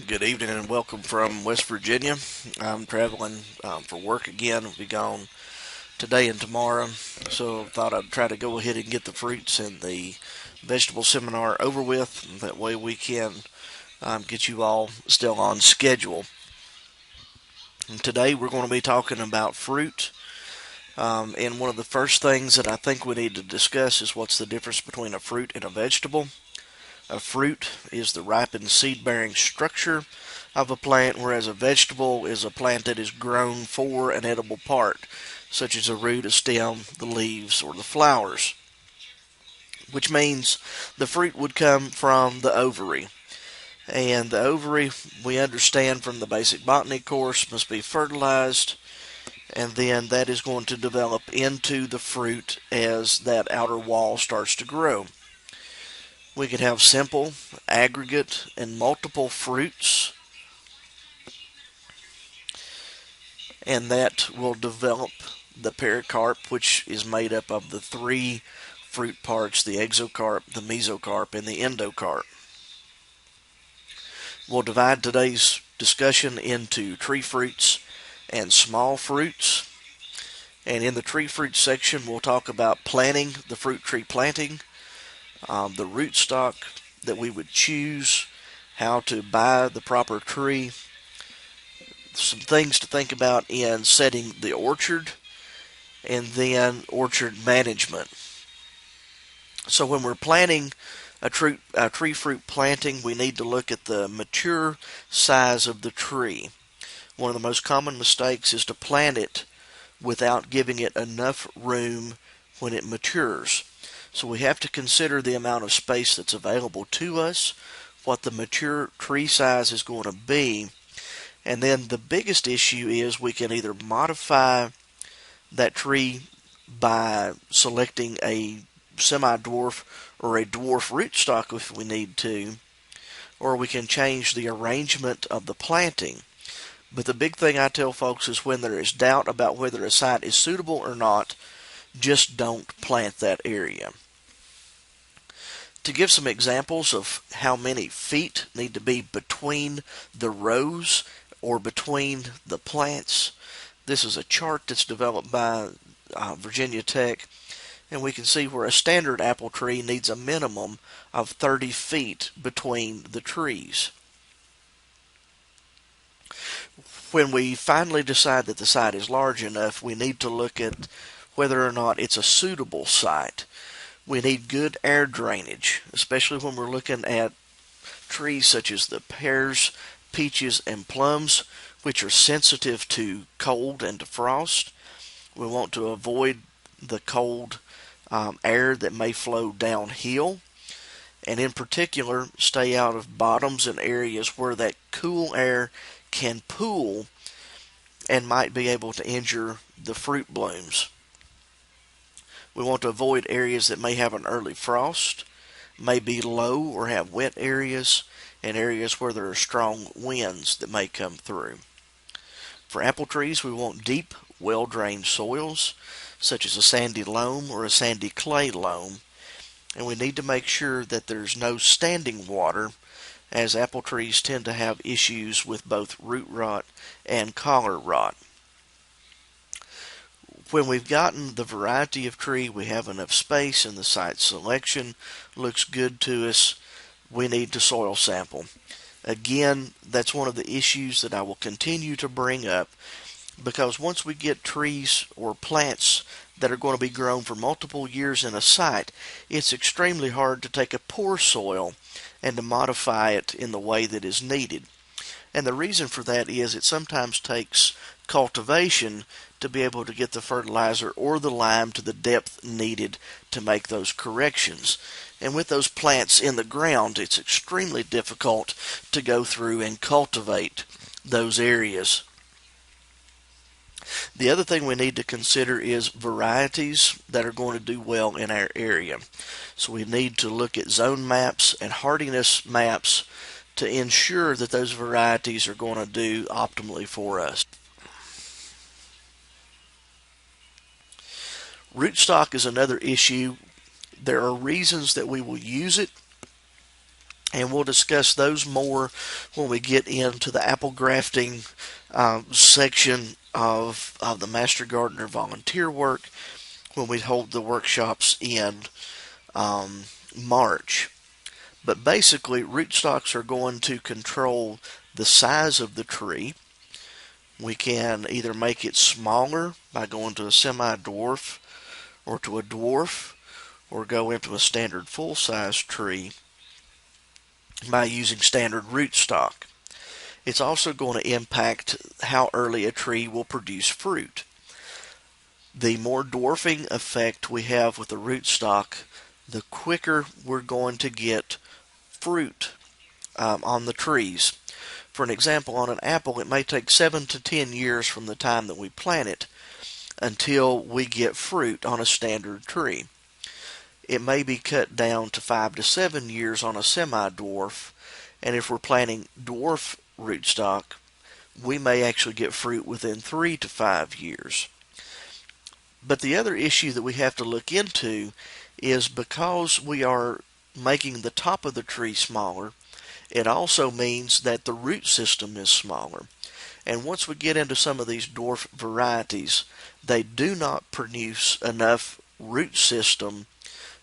Good evening and welcome from West Virginia. I'm traveling for work again. I'll be gone today and tomorrow, so thought I'd try to go ahead and get the fruits and the vegetable seminar over with. That way we can get you all still on schedule. And today we're going to be talking about fruit. And one of the first things that I think we need to discuss is what's the difference between a fruit and a vegetable. A fruit is the ripened seed-bearing structure of a plant, whereas a vegetable is a plant that is grown for an edible part, such as a root, a stem, the leaves, or the flowers, which means the fruit would come from the ovary. And the ovary, we understand from the basic botany course, must be fertilized, and then that is going to develop into the fruit as that outer wall starts to grow. We could have simple, aggregate, and multiple fruits, and that will develop the pericarp, which is made up of the three fruit parts: the exocarp, the mesocarp, and the endocarp. We'll divide today's discussion into tree fruits and small fruits. And in the tree fruit section, we'll talk about planting, the fruit tree planting, the rootstock that we would choose, how to buy the proper tree, some things to think about in setting the orchard, and then orchard management. So when we're planting a tree fruit planting, we need to look at the mature size of the tree. One of the most common mistakes is to plant it without giving it enough room when it matures. So we have to consider the amount of space that's available to us, what the mature tree size is going to be, and then the biggest issue is we can either modify that tree by selecting a semi-dwarf or a dwarf rootstock if we need to, or we can change the arrangement of the planting. But the big thing I tell folks is when there is doubt about whether a site is suitable or not, just don't plant that area. To give some examples of how many feet need to be between the rows or between the plants, this is a chart that's developed by Virginia Tech, and we can see where a standard apple tree needs a minimum of 30 feet between the trees. When we finally decide that the site is large enough, we need to look at whether or not it's a suitable site. We need good air drainage, especially when we're looking at trees such as the pears, peaches, and plums, which are sensitive to cold and to frost. We want to avoid the cold air that may flow downhill, and in particular, stay out of bottoms and areas where that cool air can pool and might be able to injure the fruit blooms. We want to avoid areas that may have an early frost, may be low or have wet areas, and areas where there are strong winds that may come through. For apple trees, we want deep, well-drained soils, such as a sandy loam or a sandy clay loam, and we need to make sure that there's no standing water, as apple trees tend to have issues with both root rot and collar rot. When we've gotten the variety of tree, we have enough space, and the site selection looks good to us, we need to soil sample. Again, that's one of the issues that I will continue to bring up, because once we get trees or plants that are going to be grown for multiple years in a site, it's extremely hard to take a poor soil and to modify it in the way that is needed. And the reason for that is it sometimes takes cultivation to be able to get the fertilizer or the lime to the depth needed to make those corrections. And with those plants in the ground, it's extremely difficult to go through and cultivate those areas. The other thing we need to consider is varieties that are going to do well in our area. So we need to look at zone maps and hardiness maps to ensure that those varieties are going to do optimally for us. Rootstock is another issue. There are reasons that we will use it, And we'll discuss those more when we get into the apple grafting section of the Master Gardener volunteer work when we hold the workshops in March. But basically, rootstocks are going to control the size of the tree. We can either make it smaller by going to a semi-dwarf or to a dwarf, or go into a standard full-size tree by using standard rootstock. It's also going to impact how early a tree will produce fruit. The more dwarfing effect we have with the rootstock, the quicker we're going to get fruit on the trees. For an example, on an apple, it may take 7 to 10 years from the time that we plant it until we get fruit on a standard tree. It may be cut down to 5 to 7 years on a semi-dwarf, and if we're planting dwarf rootstock, we may actually get fruit within 3 to 5 years. But the other issue that we have to look into is because we are making the top of the tree smaller, it also means that the root system is smaller. And once we get into some of these dwarf varieties, they do not produce enough root system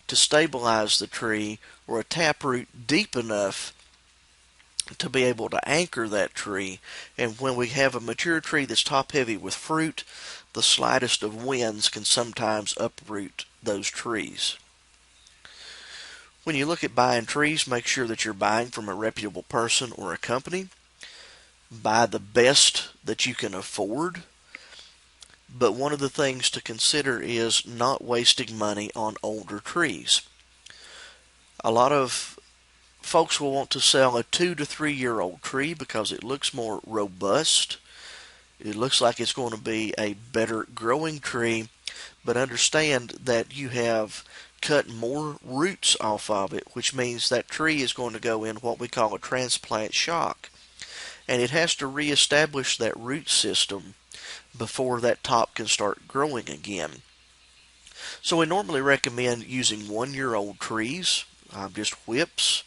to stabilize the tree or a taproot deep enough to be able to anchor that tree. And when we have a mature tree that's top heavy with fruit, the slightest of winds can sometimes uproot those trees. When you look at buying trees, make sure that you're buying from a reputable person or a company. Buy the best that you can afford. But one of the things to consider is not wasting money on older trees. A lot of folks will want to sell a 2 to 3 year old tree because it looks more robust. It looks like it's going to be a better growing tree, but understand that you have cut more roots off of it, which means that tree is going to go in what we call a transplant shock. And it has to reestablish that root system before that top can start growing again. So we normally recommend using 1 year old trees, just whips,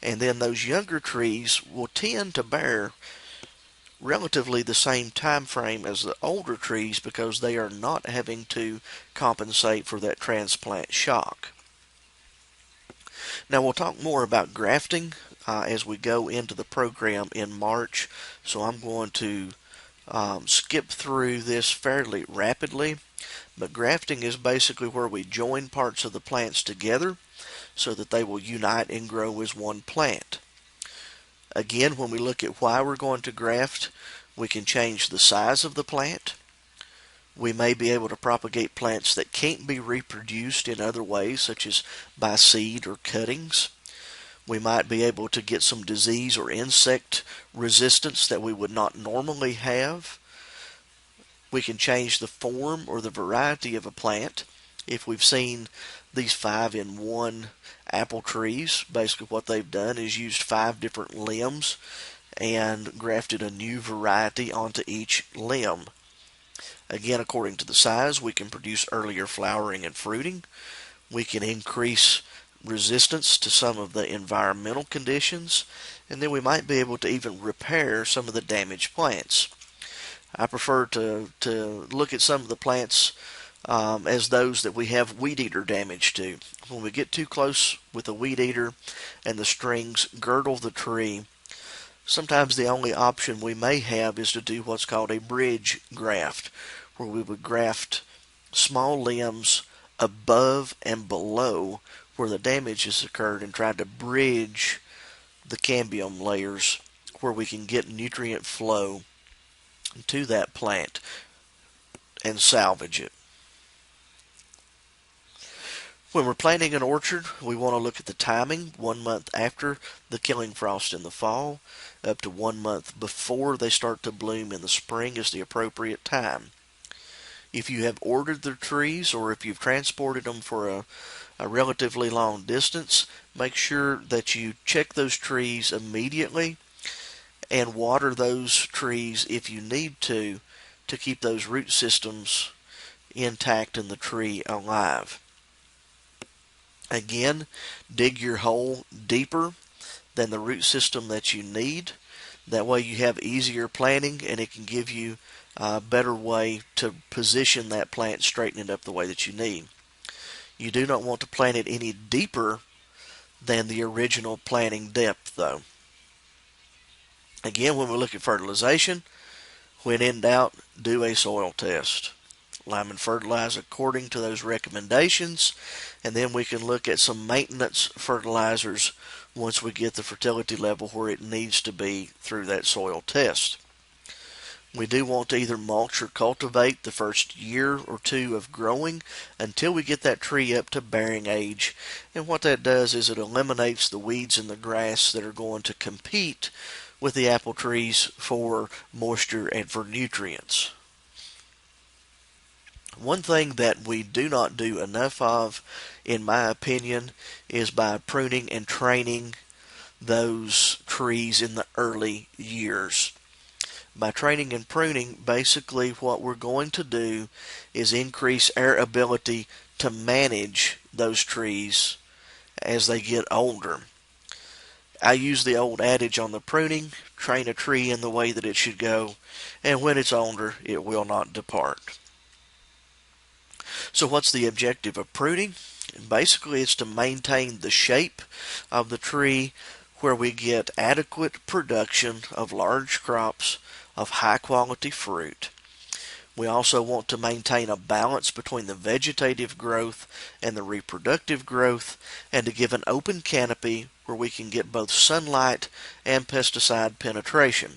and then those younger trees will tend to bear relatively the same time frame as the older trees because they are not having to compensate for that transplant shock. Now we'll talk more about grafting as we go into the program in March, so I'm going to skip through this fairly rapidly. But grafting is basically where we join parts of the plants together so that they will unite and grow as one plant. Again, when we look at why we're going to graft, we can change the size of the plant. We may be able to propagate plants that can't be reproduced in other ways, such as by seed or cuttings. We might be able to get some disease or insect resistance that we would not normally have. We can change the form or the variety of a plant. If we've seen these 5-in-1 apple trees, basically what they've done is used 5 different limbs and grafted a new variety onto each limb. Again, according to the size, we can produce earlier flowering and fruiting. We can increase resistance to some of the environmental conditions, and then we might be able to even repair some of the damaged plants. I prefer to look at some of the plants as those that we have weed eater damage to. When we get too close with a weed eater and the strings girdle the tree, sometimes the only option we may have is to do what's called a bridge graft, where we would graft small limbs above and below where the damage has occurred and try to bridge the cambium layers where we can get nutrient flow to that plant and salvage it. When we're planting an orchard, we want to look at the timing 1 month after the killing frost in the fall, up to 1 month before they start to bloom in the spring is the appropriate time. If you have ordered the trees or if you've transported them for a relatively long distance, make sure that you check those trees immediately and water those trees if you need to keep those root systems intact and the tree alive. Again, dig your hole deeper than the root system that you need. That way you have easier planting, and it can give you a better way to position that plant, straighten it up the way that you need. You do not want to plant it any deeper than the original planting depth, though. Again, when we look at fertilization, when in doubt, do a soil test. Lime and fertilize according to those recommendations, and then we can look at some maintenance fertilizers once we get the fertility level where it needs to be through that soil test. We do want to either mulch or cultivate the first year or two of growing until we get that tree up to bearing age. And what that does is it eliminates the weeds and the grass that are going to compete with the apple trees for moisture and for nutrients. One thing that we do not do enough of, in my opinion, is by pruning and training those trees in the early years. By training and pruning, basically what we're going to do is increase our ability to manage those trees as they get older. I use the old adage on the pruning, train a tree in the way that it should go, and when it's older, it will not depart. So what's the objective of pruning? Basically, it's to maintain the shape of the tree where we get adequate production of large crops of high quality fruit. We also want to maintain a balance between the vegetative growth and the reproductive growth, and to give an open canopy where we can get both sunlight and pesticide penetration.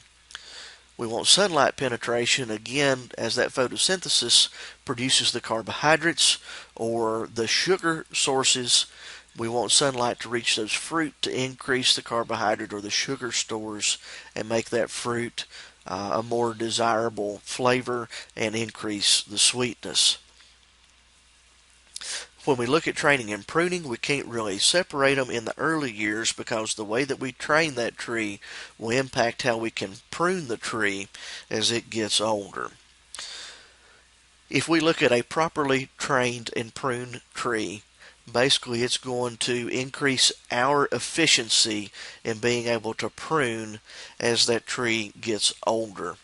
We want sunlight penetration, again, as that photosynthesis produces the carbohydrates or the sugar sources. We want sunlight to reach those fruit to increase the carbohydrate or the sugar stores and make that fruit a more desirable flavor and increase the sweetness. When we look at training and pruning, we can't really separate them in the early years because the way that we train that tree will impact how we can prune the tree as it gets older. If we look at a properly trained and pruned tree, basically it's going to increase our efficiency in being able to prune as that tree gets older.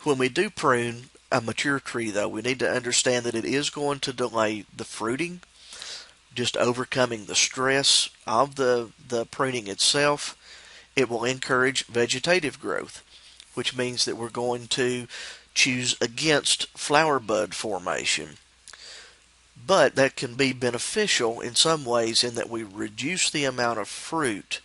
When we do prune a mature tree, though, we need to understand that it is going to delay the fruiting, just overcoming the stress of the pruning itself. It will encourage vegetative growth, which means that we're going to choose against flower bud formation. But that can be beneficial in some ways in that we reduce the amount of fruit,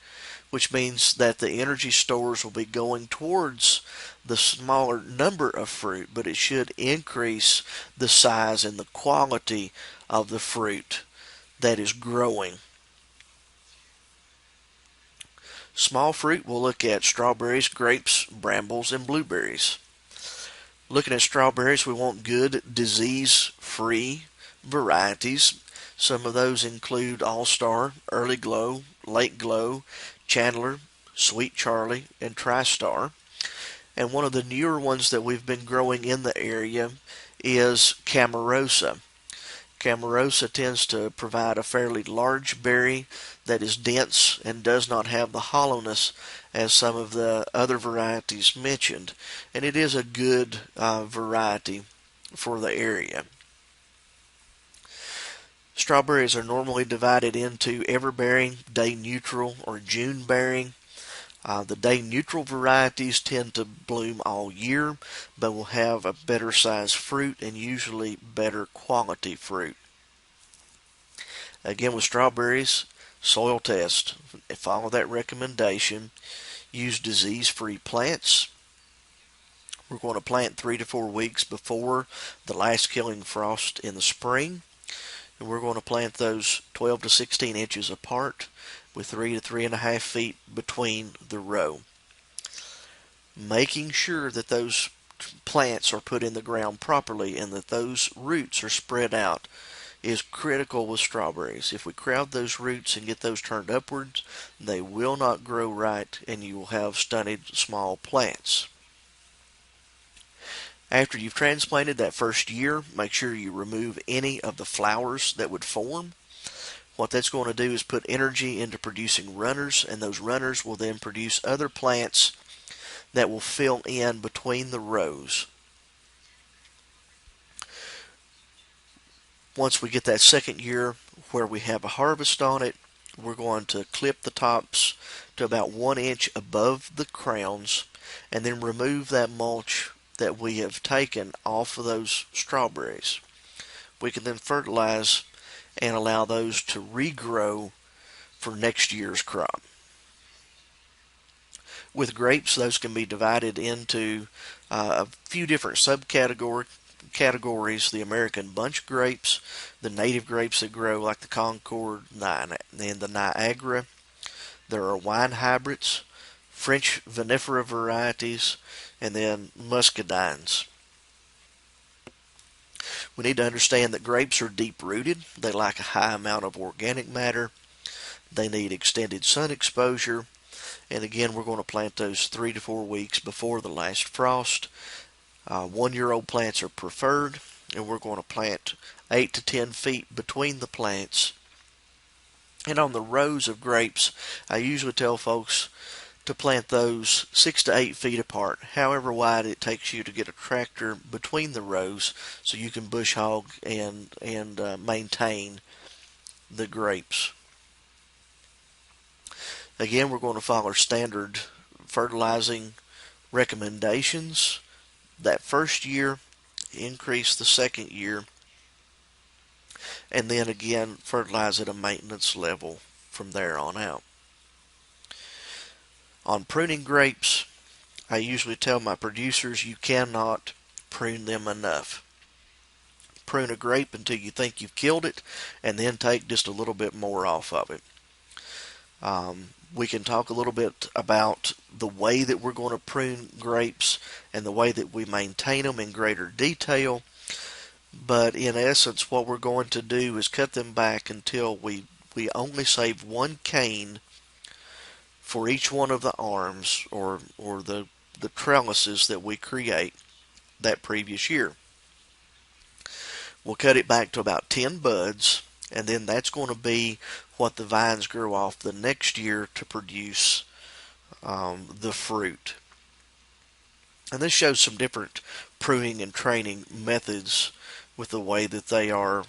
which means that the energy stores will be going towards the smaller number of fruit, but it should increase the size and the quality of the fruit that is growing. Small fruit, we'll look at strawberries, grapes, brambles, and blueberries. Looking at strawberries, we want good disease-free varieties. Some of those include All-Star, Early Glow, Late Glow, Chandler, Sweet Charlie, and TriStar. And one of the newer ones that we've been growing in the area is Camarosa. Camarosa tends to provide a fairly large berry that is dense and does not have the hollowness as some of the other varieties mentioned. And it is a good variety for the area. Strawberries are normally divided into everbearing, day neutral, or June bearing. The day neutral varieties tend to bloom all year, but will have a better size fruit and usually better quality fruit. Again, with strawberries, soil test. Follow that recommendation. Use disease-free plants. We're going to plant 3 to 4 weeks before the last killing frost in the spring. And we're going to plant those 12 to 16 inches apart with 3 to 3.5 feet between the row. Making sure that those plants are put in the ground properly and that those roots are spread out is critical with strawberries. If we crowd those roots and get those turned upwards, they will not grow right and you will have stunted small plants. After you've transplanted that first year, make sure you remove any of the flowers that would form. What that's going to do is put energy into producing runners, and those runners will then produce other plants that will fill in between the rows. Once we get that second year where we have a harvest on it, we're going to clip the tops to about 1 inch above the crowns and then remove that mulch that we have taken off of those strawberries. We can then fertilize and allow those to regrow for next year's crop. With grapes, those can be divided into a few different subcategories. The American bunch grapes, the native grapes that grow like the Concord and the Niagara. There are wine hybrids, French vinifera varieties, and then muscadines. We need to understand that grapes are deep rooted. They like a high amount of organic matter. They need extended sun exposure. And again, we're going to plant those 3 to 4 weeks before the last frost. 1-year-old plants are preferred, and we're going to plant 8 to 10 feet between the plants. And on the rows of grapes, I usually tell folks to plant those 6 to 8 feet apart, however wide it takes you to get a tractor between the rows so you can bush hog and maintain the grapes. Again, we're going to follow standard fertilizing recommendations. That first year, increase the second year, and then again fertilize at a maintenance level from there on out. On pruning grapes, I usually tell my producers you cannot prune them enough. Prune a grape until you think you've killed it, and then take just a little bit more off of it. We can talk a little bit about the way that we're going to prune grapes and the way that we maintain them in greater detail. But in essence, what we're going to do is cut them back until we only save one cane for each one of the arms or the trellises that we create that previous year. We'll cut it back to about 10 buds, and then that's going to be what the vines grow off the next year to produce the fruit. And this shows some different pruning and training methods with the way that they are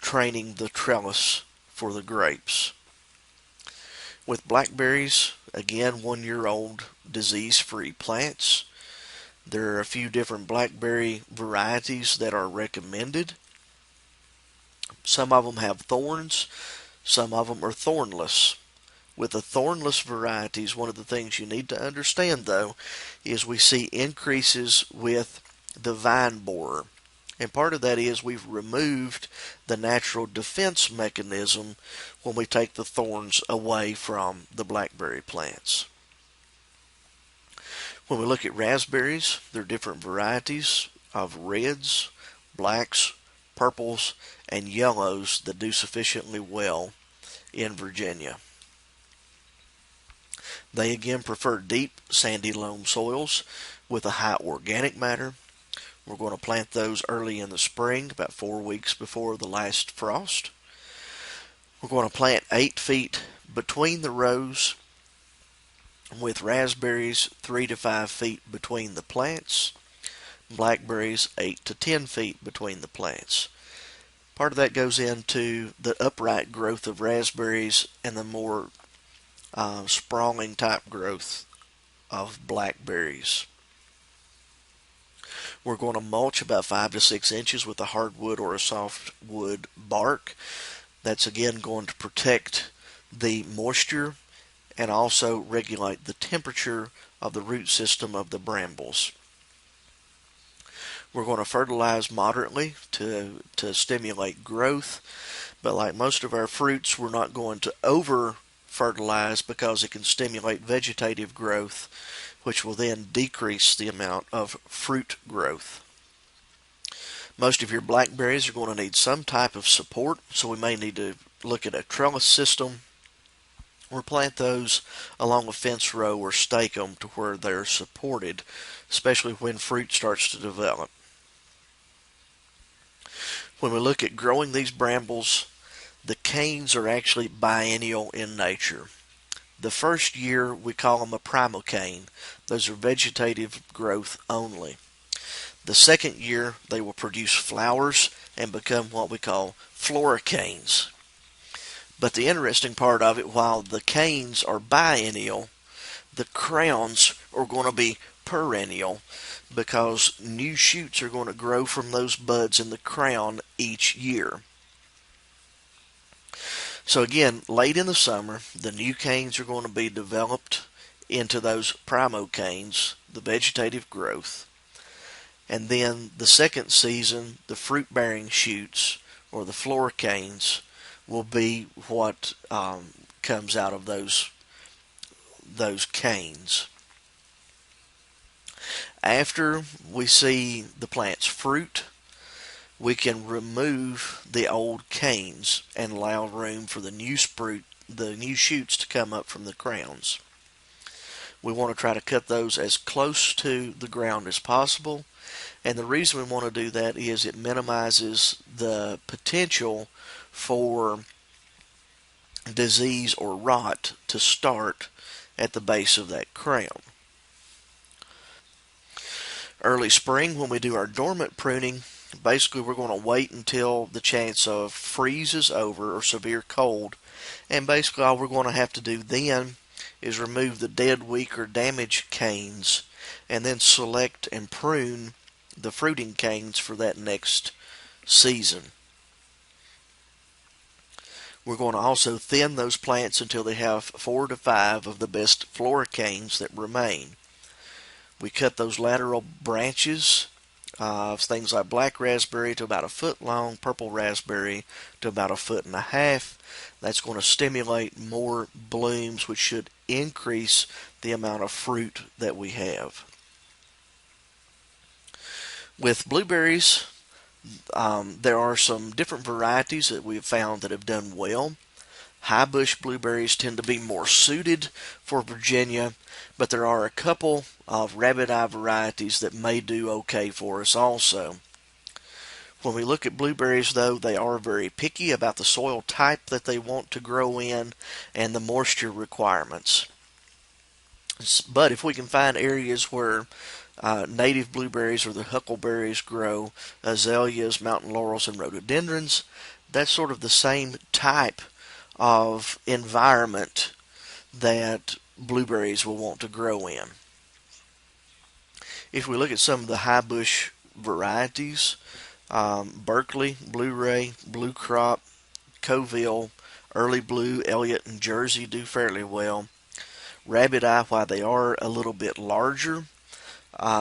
training the trellis for the grapes. With blackberries, again, 1-year-old disease-free plants. There are a few different blackberry varieties that are recommended. Some of them have thorns, some of them are thornless. With the thornless varieties, one of the things you need to understand, though, is we see increases with the vine borer. And part of that is we've removed the natural defense mechanism when we take the thorns away from the blackberry plants. When we look at raspberries, there are different varieties of reds, blacks, purples, and yellows that do sufficiently well in Virginia. They again prefer deep sandy loam soils with a high organic matter. We're going to plant those early in the spring, about 4 weeks before the last frost. We're going to plant 8 feet between the rows, with raspberries 3 to 5 feet between the plants, blackberries 8 to 10 feet between the plants. Part of that goes into the upright growth of raspberries and the more sprawling type growth of blackberries. We're going to mulch about 5 to 6 inches with a hardwood or a softwood bark. That's again going to protect the moisture and also regulate the temperature of the root system of the brambles. We're going to fertilize moderately to stimulate growth, but like most of our fruits, we're not going to over fertilize because it can stimulate vegetative growth, which will then decrease the amount of fruit growth. Most of your blackberries are going to need some type of support, so we may need to look at a trellis system or plant those along a fence row or stake them to where they're supported, especially when fruit starts to develop. When we look at growing these brambles, the canes are actually biennial in nature. The first year we call them a primocane. Those are vegetative growth only. The second year they will produce flowers and become what we call floricanes. But the interesting part of it, while the canes are biennial, the crowns are going to be perennial because new shoots are going to grow from those buds in the crown each year. So again, late in the summer, the new canes are going to be developed into those primocanes, the vegetative growth. And then the second season, the fruit-bearing shoots, or the floricanes, will be what comes out of those canes. After we see the plant's fruit, we can remove the old canes and allow room for the new shoots to come up from the crowns. We want to try to cut those as close to the ground as possible, and the reason we want to do that is it minimizes the potential for disease or rot to start at the base of that crown. Early spring, when we do our dormant pruning, basically we're going to wait until the chance of freeze is over or severe cold, and basically all we're going to have to do then is remove the dead, weak, or damaged canes and then select and prune the fruiting canes for that next season. We're going to also thin those plants until they have 4 to 5 of the best floricanes that remain. We cut those lateral branches of things like black raspberry to about 1 foot long, purple raspberry to about 1.5 feet. That's going to stimulate more blooms, which should increase the amount of fruit that we have. With blueberries, there are some different varieties that we've found that have done well. High bush blueberries tend to be more suited for Virginia, but there are a couple of rabbit eye varieties that may do okay for us also. When we look at blueberries, though, they are very picky about the soil type that they want to grow in and the moisture requirements. But if we can find areas where native blueberries or the huckleberries grow, azaleas, mountain laurels, and rhododendrons, that's sort of the same type of environment that blueberries will want to grow in. If we look at some of the high bush varieties, Berkeley, Blue Ray, Blue Crop, Coville, Early Blue, Elliott, and Jersey do fairly well. Rabbit Eye, while they are a little bit larger,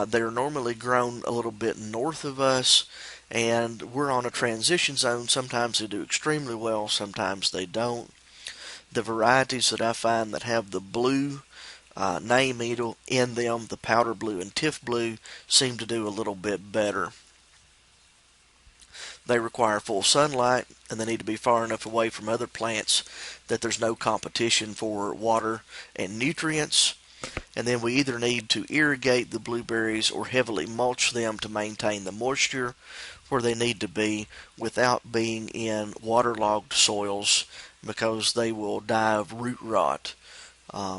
they're normally grown a little bit north of us, and we're on a transition zone. Sometimes they do extremely well, sometimes they don't. The varieties that I find that have the blue name in them, the powder blue and tiff blue, seem to do a little bit better. They require full sunlight, and they need to be far enough away from other plants that there's no competition for water and nutrients. And then we either need to irrigate the blueberries or heavily mulch them to maintain the moisture where they need to be without being in waterlogged soils, because they will die of root rot.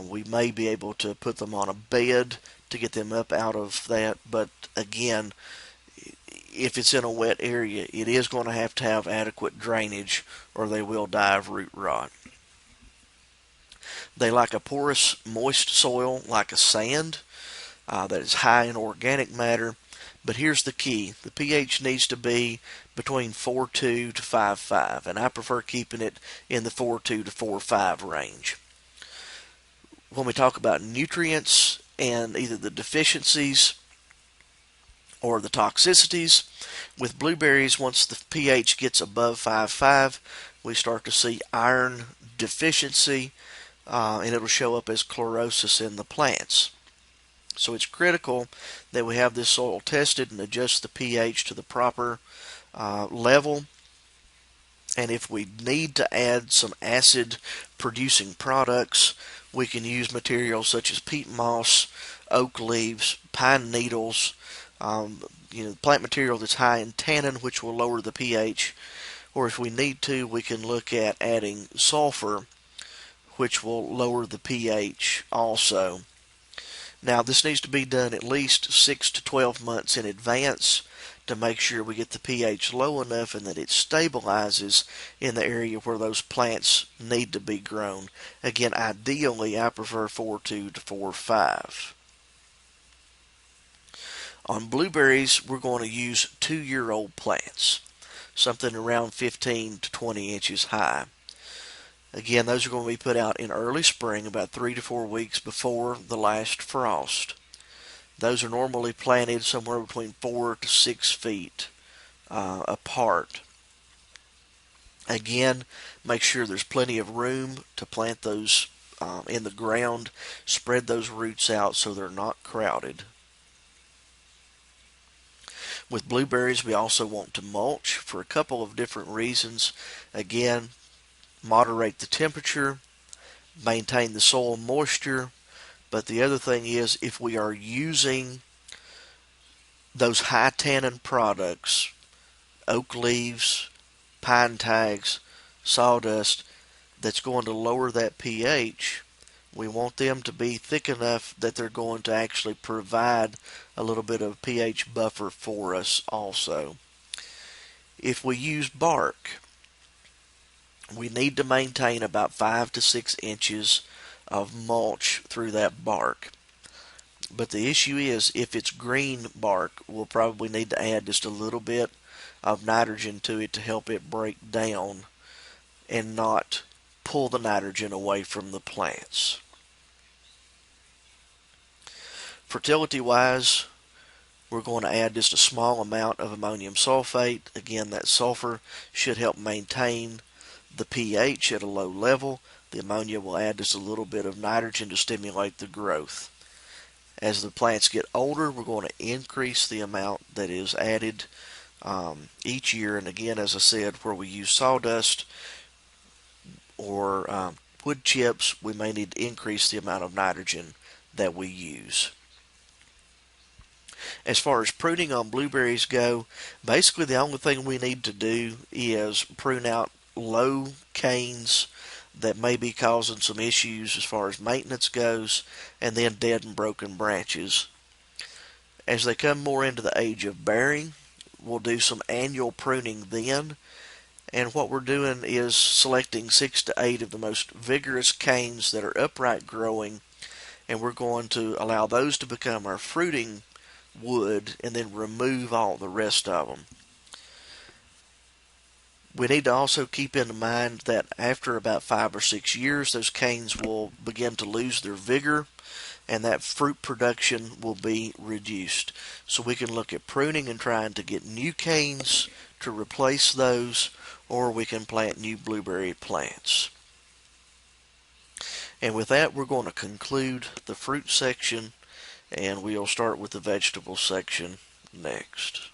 We may be able to put them on a bed to get them up out of that, but again, if it's in a wet area, it is going to have adequate drainage or they will die of root rot. They like a porous, moist soil like a sand that is high in organic matter. But here's the key. The pH needs to be between 4.2 to 5.5, and I prefer keeping it in the 4.2 to 4.5 range. When we talk about nutrients and either the deficiencies or the toxicities, with blueberries, once the pH gets above 5.5, we start to see iron deficiency, and it'll show up as chlorosis in the plants. So it's critical that we have this soil tested and adjust the pH to the proper level. And if we need to add some acid producing products, we can use materials such as peat moss, oak leaves, pine needles, Plant material that's high in tannin, which will lower the pH, or if we need to, we can look at adding sulfur, which will lower the pH also. Now, this needs to be done at least 6 to 12 months in advance to make sure we get the pH low enough and that it stabilizes in the area where those plants need to be grown. Again, ideally, I prefer 4.2 to 4.5. On blueberries, we're going to use 2-year-old plants, something around 15 to 20 inches high. Again, those are going to be put out in early spring, about 3 to 4 weeks before the last frost. Those are normally planted somewhere between 4 to 6 feet apart. Again, make sure there's plenty of room to plant those in the ground. Spread those roots out so they're not crowded. With blueberries, we also want to mulch for a couple of different reasons. Again, moderate the temperature, maintain the soil moisture, but the other thing is if we are using those high tannin products, oak leaves, pine tags, sawdust, that's going to lower that pH, we want them to be thick enough that they're going to actually provide a little bit of pH buffer for us also. If we use bark, we need to maintain about 5 to 6 inches of mulch through that bark. But the issue is, if it's green bark, we'll probably need to add just a little bit of nitrogen to it to help it break down and not pull the nitrogen away from the plants. Fertility wise, we're going to add just a small amount of ammonium sulfate. Again, that sulfur should help maintain the pH at a low level. The ammonia will add just a little bit of nitrogen to stimulate the growth. As the plants get older, we're going to increase the amount that is added each year. And again, as I said, where we use sawdust or wood chips, we may need to increase the amount of nitrogen that we use. As far as pruning on blueberries go, basically the only thing we need to do is prune out low canes that may be causing some issues as far as maintenance goes, and then dead and broken branches. As they come more into the age of bearing, we'll do some annual pruning then, and what we're doing is selecting 6 to 8 of the most vigorous canes that are upright growing, and we're going to allow those to become our fruiting wood and then remove all the rest of them. We need to also keep in mind that after about 5 or 6 years, those canes will begin to lose their vigor and that fruit production will be reduced. So we can look at pruning and trying to get new canes to replace those, or we can plant new blueberry plants. And with that, we're going to conclude the fruit section, and we'll start with the vegetable section next.